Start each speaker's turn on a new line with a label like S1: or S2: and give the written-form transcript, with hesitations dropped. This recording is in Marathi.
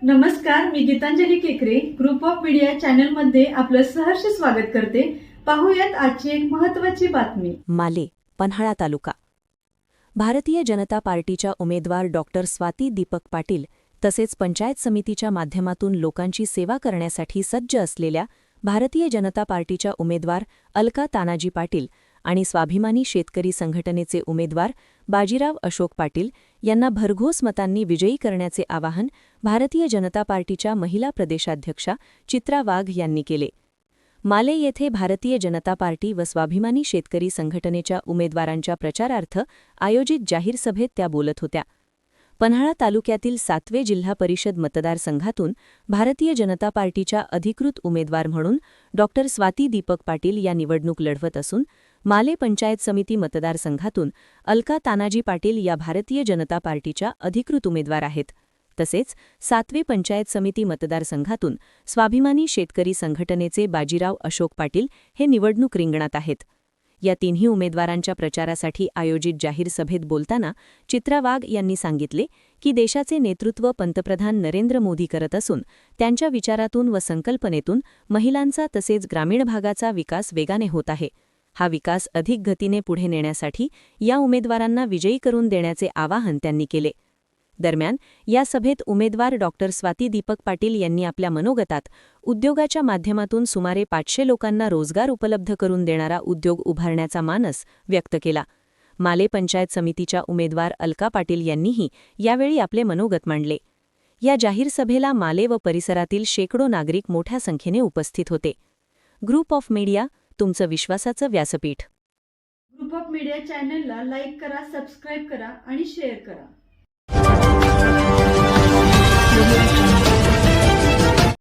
S1: नमस्कार, मी गीतांजली केकरे ग्रुप ऑफ मीडिया चॅनल मध्ये आपलं सहर्ष स्वागत करते। पाहूयात आजची एक महत्त्वाची बातमी।
S2: माले, पन्हाळा तालुका। भारतीय जनता पार्टीच्या उमेदवार डॉक्टर स्वाती दीपक पाटील तसेच पंचायत समितीच्या माध्यमातून लोकांची सेवा करण्यासाठी सज्ज असलेल्या भारतीय जनता पार्टीच्या उमेदवार अलका तानाजी पाटील आणि स्वाभिमानी शेतकरी संघटनेचे उमेदवार बाजीराव अशोक पाटील यांना भरघोस मतांनी विजयी करण्याचे आवाहन भारतीय जनता पार्टीच्या महिला प्रदेशाध्यक्षा चित्रा वाघ यांनी केले। माले येथे भारतीय जनता पार्टी व स्वाभिमानी शेतकरी संघटनेच्या उमेदवारांच्या प्रचारार्थ आयोजित जाहीर सभेत त्या बोलत होत्या। पन्हाळा तालुक्यातील 7वे जिल्हा परिषद मतदारसंघातून भारतीय जनता पार्टीच्या अधिकृत उमेदवार म्हणून डॉक्टर स्वाती दीपक पाटील या निवडणूक लढवत असून माले पंचायत समिती मतदारसंघातून अलका तानाजी पाटील या भारतीय जनता पार्टीच्या अधिकृत उमेदवार आहेत। तसेच 7वे पंचायत समिती मतदारसंघातून स्वाभिमानी शेतकरी संघटनेचे बाजीराव अशोक पाटील हे निवडणूक रिंगणात आहेत। या तिन्ही उमेदवारांच्या प्रचारासाठी आयोजित जाहीर सभेत बोलताना चित्रा वाघ यांनी सांगितले की देशाचे नेतृत्व पंतप्रधान नरेंद्र मोदी करत असून त्यांच्या विचारातून व संकल्पनेतून महिलांचा तसेच ग्रामीण भागाचा विकास वेगाने होत आहे। हा विकास अधिक गतीने पुढे नेण्यासाठी या उमेदवारांना विजयी करून देण्याचे आवाहन त्यांनी केले। दरम्यान या सभेत उमेदवार डॉक्टर स्वाती दीपक पाटील यांनी आपल्या मनोगतात उद्योगाच्या माध्यमातून सुमारे 500 लोकांना रोजगार उपलब्ध करून देणारा उद्योग उभारण्याचा मानस व्यक्त केला। माले पंचायत समितीच्या उमेदवार अलका पाटील यांनीही यावेळी आपले मनोगत मांडले। या जाहीर सभेला माले व परिसरातील शेकडो नागरिक मोठ्या संख्येने उपस्थित होते। ग्रुप ऑफ मीडिया, तुमचं विश्वासाचं व्यासपीठ।
S1: ग्रुप ऑफ मीडिया चॅनलला लाईक करा, सबस्क्राइब करा आणि शेअर करा।